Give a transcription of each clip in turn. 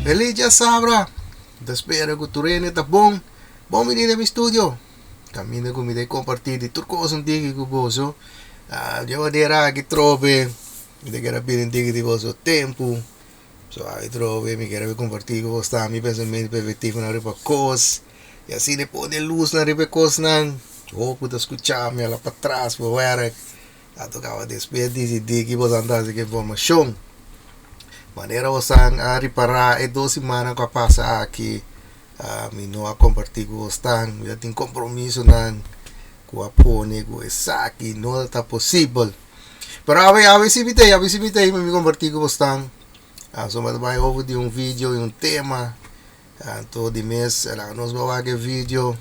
Feliz Sabra. Spero che tu reni da bom. Bom venire in studio. Cammino come dei compartiti, tutto cosa un tigre che posso. Devo dire che trovi. Mi che era bene di vostro tempo. So, I trovi, mi che era compartiti con vostra, mi pensamenti pervettivo una ripa cos. E assim depois de luz na ripa cos nan. Oh, puta escucharmi alla patras, per vedere. A tocava despedire di che você andasse che informação. Maneira você a reparar é 2 semanas que passa aqui. Me não a compartilhar com você, já tem compromisso nan com a pone, com essa aqui, não está possível. Pero a ver se me compartilhar com você. So vai over de vídeo e tema. Todo mês, nós vamos fazer vídeo.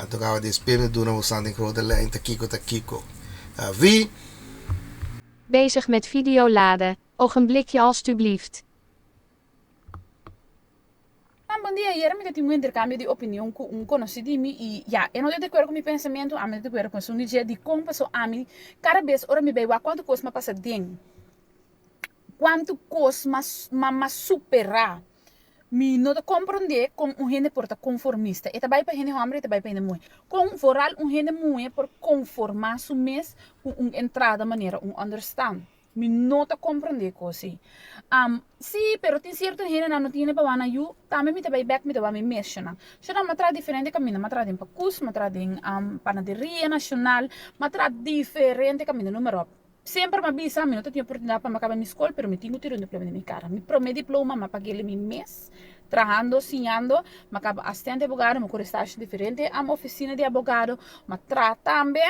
Tocava despedire doen we staan in grote lijn te kiko. Wie? Bezig met video laden. Ogenblikje alstublieft. Bom dia, ayer me tive um intercâmbio de opinião com conhecido e eu não tenho de acordo com meu pensamento, a mim de acordo com o seu dia de como passou a mim, cada vez ora me veio quanto custa passar dentro, quanto custa mas superar, me não te compreender com gente porta conformista, e também para gente homem, e também para gente mulher, com foral gente mulher por conformar su mês com entrada maneira understand. Me não te compreender coisa. Sim, pero tem certo gente não tem para wana you, também me também back me também me menciona. Se não matra diferente caminho, matra em pacus, matra em panaderia nacional, matra diferente caminho número. Sempre me bisa, me não tenho oportunidade para acabar minha escola, pero me tenho tiro no diploma de minha cara. Me prometi diploma, me paguei meu mês, trabalhando, sinhando, me acaba assistente de advogado, me correstage diferente, oficina de advogado, me tra também.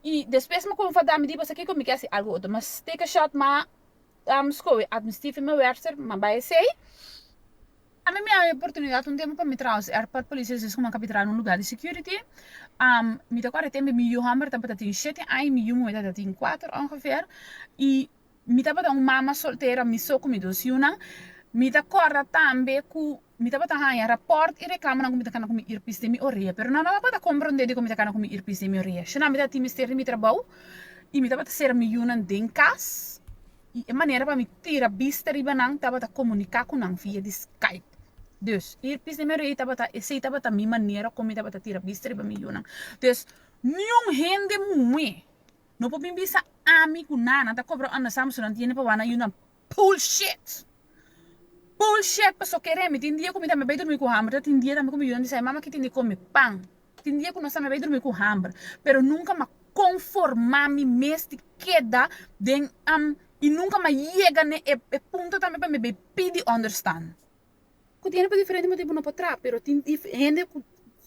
E depois me convidar me dizer que me quer algo outro, mas take a shot mas escolhe administrativo meu werker, mas vai ser a minha oportunidade tempo para me trazer para polícia se como capturar num lugar de security me tá agora tempo me hammer tá para ter 7 anos me moeda tá tem 4 ongeveer e me tá para mama solteira me só com me dosiona me tá agora também com me tá para hanya rapport e reclama na comida kana com ir piste mi oreia pero não para compreender de comida kana com ir piste mi oreia se não me tá time ster mi trabalho e me tá para ser me yunan denkas e a maneira para me tirar vista riba nang tá para comunicar com nang via de Skype. Dus ir piste mi oreia tá para esse tá para minha maneira como tá para tirar vista riba mi yunan. Dus nenhum rende muito. Não pode me bisa amigo nana tá cobra anda Samsung não tiene para wana yunan bullshit. Bullshit, paso querer me tindia comida me vai dormir com hambre, tindia também comigo onde sai mama que tindia come pão, tindia que nós me vai dormir com hambre, pero nunca me conformar me mês de queda den e nunca me chega ne e ponto também para me pedir understand. Que tiene para diferente motivo não para pero tem gente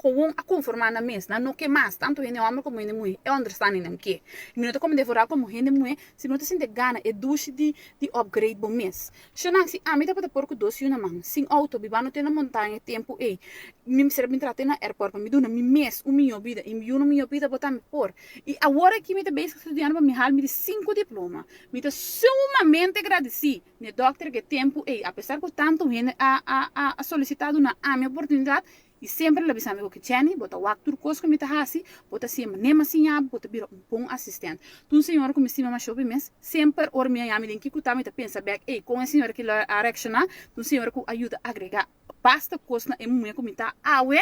gewoon a conformar na mês, não que mais, tanto gente homem como gente mulher, é understanding nem que. E não como devorar como gente mulher, se não te sente gana, é duche de upgrade bom mês. Se não se a mim tá para porco doce uma mão, sem auto, bibano tem na montanha tempo ei, me serve entrar na airport para me dona me mês, minha vida, e minha vida botar me por. E agora que me tá basic estudando para me hal me de 5 diploma, me tá sumamente agradecido, né doctor que tempo ei, apesar que tanto gente a solicitado na a minha oportunidade. E sempre le bisame que tiene, bota waktu kos que me tahasi, bota sempre nema sinha, bota bira bom assistente. Tu senhor que me estima mais shopping mes, sempre or me ame den que kuta me ta pensa back, com a senhora que la directiona, tu senhor que ajuda a agregar basta kos na emu que me ta awe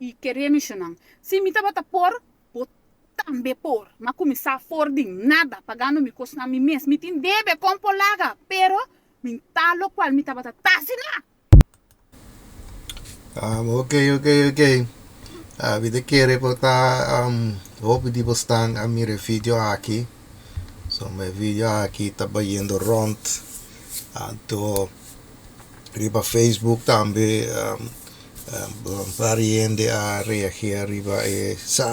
e querer me chamar. Se me ta bota por também por, mas começar for de nada, pagando me kos na mi mes, me tin debe com polaga, pero me ta lo qual me ta bota tasina. Ok. Vede querer botar roupa de bastante a meu vídeo aqui. So, meu vídeo aqui tá indo rond. Então, riba Facebook também variando a reagir riba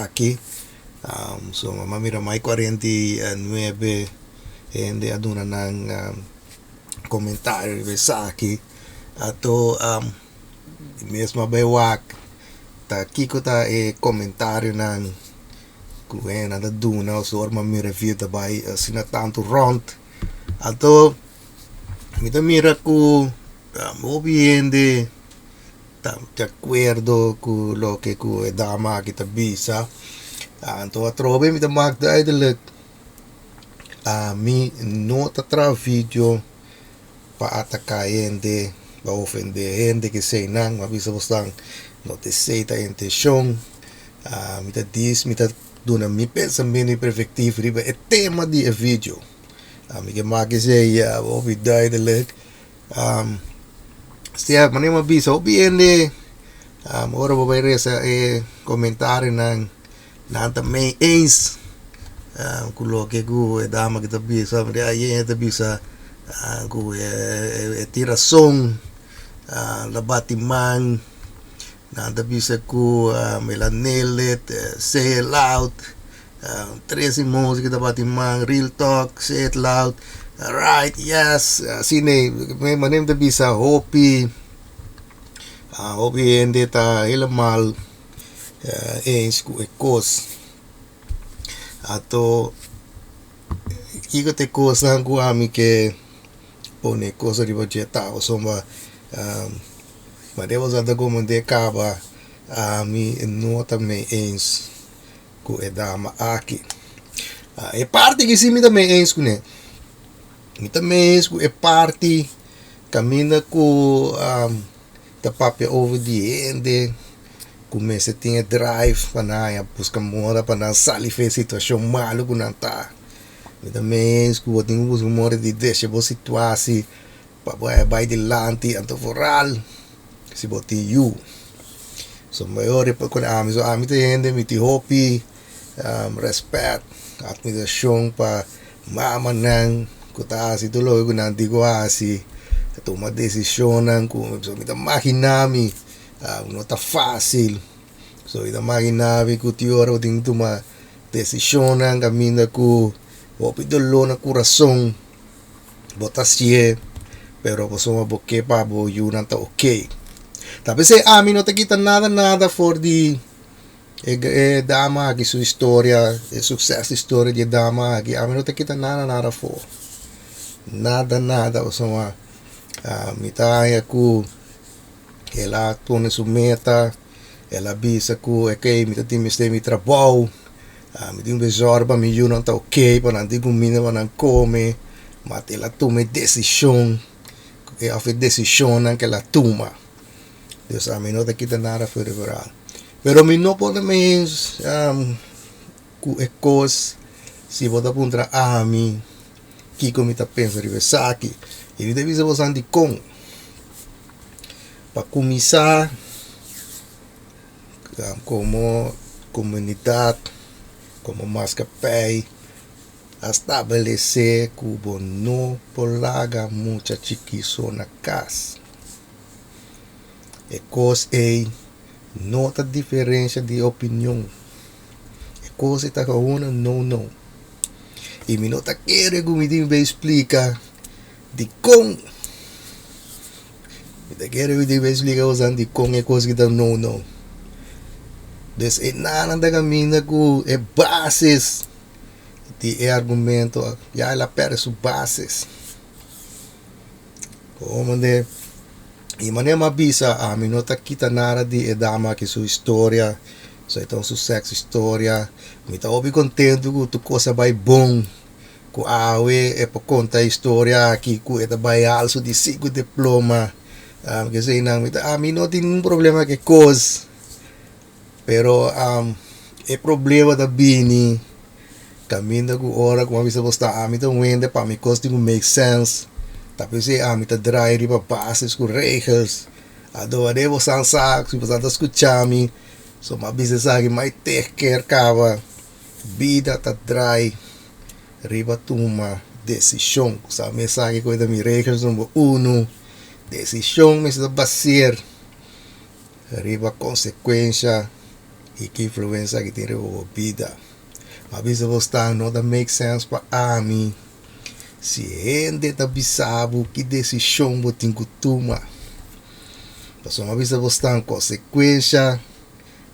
aqui. So, mira mais 49 gente aduna nang comentário riba aqui. Então, mesmo bewak ta kiko ta comentário nan kuena da duna so orma mi review ta bai sina tanto rond ato mi ta mira ku moviendo ta de acuerdo con lo que ku dama kita bisa anto atrobe mi ta magda eigenlijk mi no ta tra video pa atacayende para ofender gente que sei não, mas bisa bastante não te aceita a intenção, me tá diz, me tá dando meu pensamento e perspectiva riba é tema de vídeo, me que mais que sei, ouvi duidelijk, stia, mas nem bisa, obviamente, ora vou ver essa comentário na também eens, coloque que dama que tá bisa, mas aí tá bisa tiração, labatimang, nada bisa ku melanelit, say it loud, tres música da batimang, real talk, say it loud, right, yes, sine, may manem da bisa hopi, hopi hindi ta helemaal eens ku ekos, ato ikot ekos lang ku ami ke pone cosa di vegeta o insomma ma devo usare come de cava mi nota me eens ku edama aqui e parte que sim me também eens ku ne me também eens ku e parte caminha ku da papia over the ende começa tinha drive para buscar mora para sair fez situação malo ku nanta me também ku botin ku mora de deixa boa situação vai delante anto foral si boti you so maior pa con ami so ami te hende mi ti hopi respect admiração pa mama nang kuta si tuloy ko nanti ko asi toma decisão nang kung so mi ta mahinami não tá fácil so ida mahinami ku ti ora ting tuma decisão nang caminha ku hopi dolo na coração botasie pero posoma boke pa bo you nanta okay tapi se mi non te kita nada for di dama aqui sua história e sucesso história de dama aqui mi non te kita nada for nada posoma mitaya ku ela pone su meta ela bisa ku okay mi te mi trabalho mi di un besorba mi you nanta okay pa nanti kumina pa nan come ma te la tome decisión e a decisión que la toma Dios a mí no te quita nada federal pero mi no podemos cos si vos apunta a mí que como está pensa rivesaki e devi vos andi com para começar como comunidade como mascapé a estabelecer que o não polaga muita chiquiço na casa. E coisa é nota diferença de opinião. E coisa está com uma não. E me nota querer que me explica de como. Me querer que me explica usando de como é coisa que está não. Então é nada da caminha que é bases de argumento, já ela perde suas bases. Como de e maneira bisa a mim não tá quita nada de edama que sua história, só então sua sexo história, me tá obi contente que tu coisa vai bom, que é para contar a história aqui que é da vai alço de 5 diploma, que sei não, me tá a mim não tem nenhum problema que coisa, pero é problema da bini caminho com hora com a vista postar a mim tá wende para me costa não make sense. Tapi se a mim tá drive riba passes com regras ado devo sansa se você tá escutando so ma bisa sagi mai take care cava vida tá drive riba tuma decisão sa mensagem coisa mi regras número 1 decisão me se basear riba consequência e que influência que tem riba vida ma bisa você não da make sense para a mim se gente tá bisabo que decisão botin kutuma passo uma vez você consequência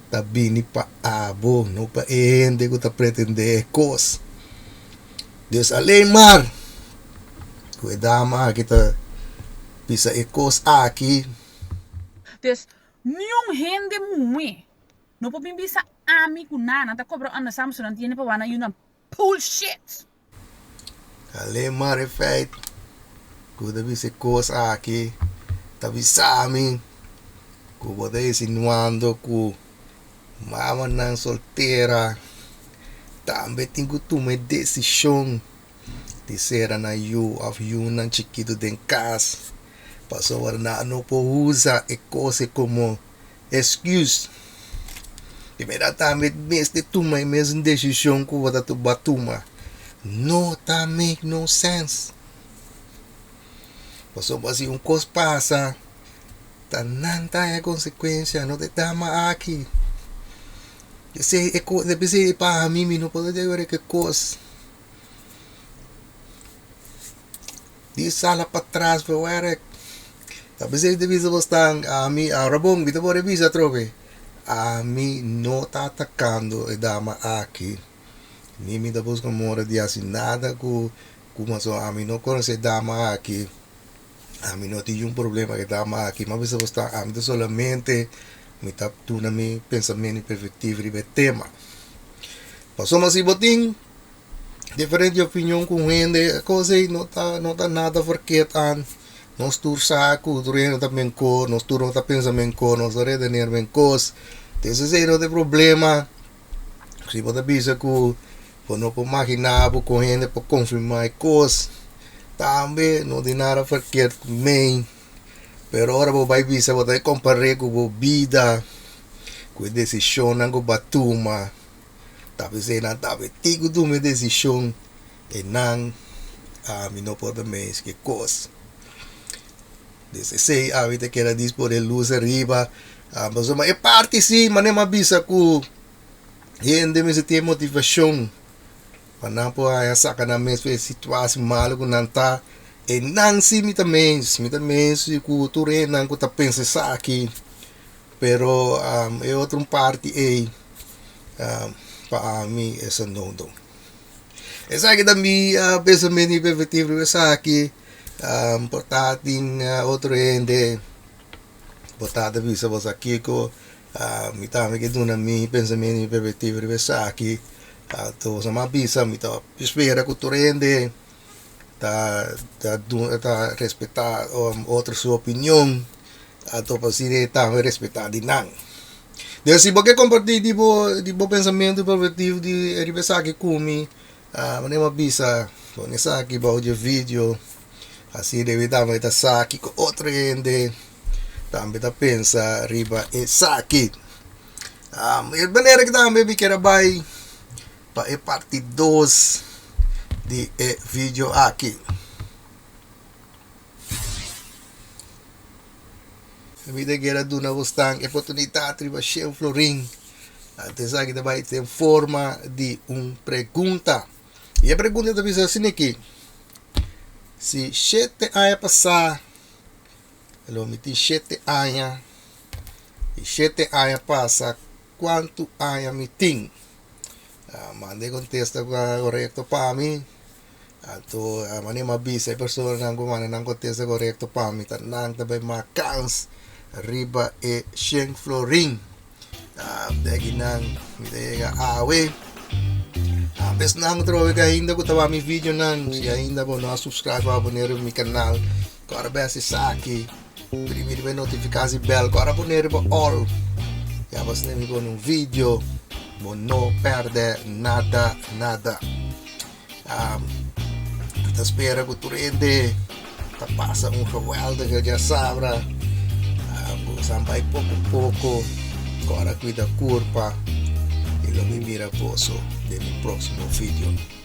tá bini pa abo não pa gente que tá pretender coisa Deus além mar cuidama que tá bisa ecos aqui Dus nenhum gente muito não pode bisa ami kunana tá cobra anda Samsung não tiene para wana yuna bullshit. além mar é feito cuida bisa ecos aqui Tavisami, ku bota insinuando ku mama nang solteira, também tem que tomar decisão de ser na you of you nang chiquito den casa. Passou a não pode usar e coisa como excuse. Primeiro também mesmo tomar mesmo decisão que você tu batuma. Não tá make no sense. Passou assim coisa passa, tá não tá a consequência, não te dá mais aqui. Eu sei deve ser para mim não pode ver que coisa. Di sala para trás para o talvez ele devia estar a mim a rabong vida por revisa trove a mim não está atacando e dama aqui nem me dá busca mora de assim nada como só a mim não conhece dama aqui a mim não tem problema que dama aqui mas você está a mim solamente me está tu na meu pensamento perspectiva de tema passou mas se botin diferente opinião com gente coisa não tá nada verkeerd nós tur saco, tureno também co, nós tur não tá pensamento co, nós redener bem cos. Então não tem problema. Se você pensa que não pode imaginar, com gente para confirmar cos, também não tem nada verkeerd comigo. Pero ora você vai pensar, você vai comparar com a vida, com a decisão que batuma. Talvez não talvez tigo de uma decisão e não não pode mais que cos. 16 avete que era dispor luz arriba mas é parte sim mas nem mabisa que gente me tem motivação para não poder sacar na mesma situação mal que não tá e não se me também se que tu não que tá pensando aqui pero é outra parte para mim essa não essa aqui também pensamento perspectivo essa aqui portatin outro ende portada visa vos aqui com mi tame que duna mi pensamento perspectiva rivesa aqui to sama bisa mi to espera que tu ende tá respeitar outra sua opinião to pasire tá respeitar de não Deus se porque compartilhar tipo pensamento perspectivo de rivesa aqui comi manema bisa nessa aqui bao de vídeo assim deve dar mais saque com outro gente também tá pensa riba e saque maneira que também me quer vai para a parte 2 de vídeo aqui a vida que era duna vostang oportunidade riba Sheng Florin até saque também tem forma de pergunta e a pergunta também é assim aqui se 7 anos passar, eu meti 7 anos, e 7 anos passa, quanto anos me tem? Mandei contesta correto para mim, então, mani mabisa, a pessoa não contesta correto para mim, tanang também macans, riba e Sheng Florin, daqui nang, me dega awe, Bes nang trove ka ainda ko tawa mi video nang si ainda mo na subscribe abonere mi canal agora besi saki primeiro be notificação bell agora abonere po all ya bas nemi ko num video mo no perde nada kita spera ko turende ta passa geweldige que já sabra sampai pouco agora cuida curva e lo mi mira poso del próximo video.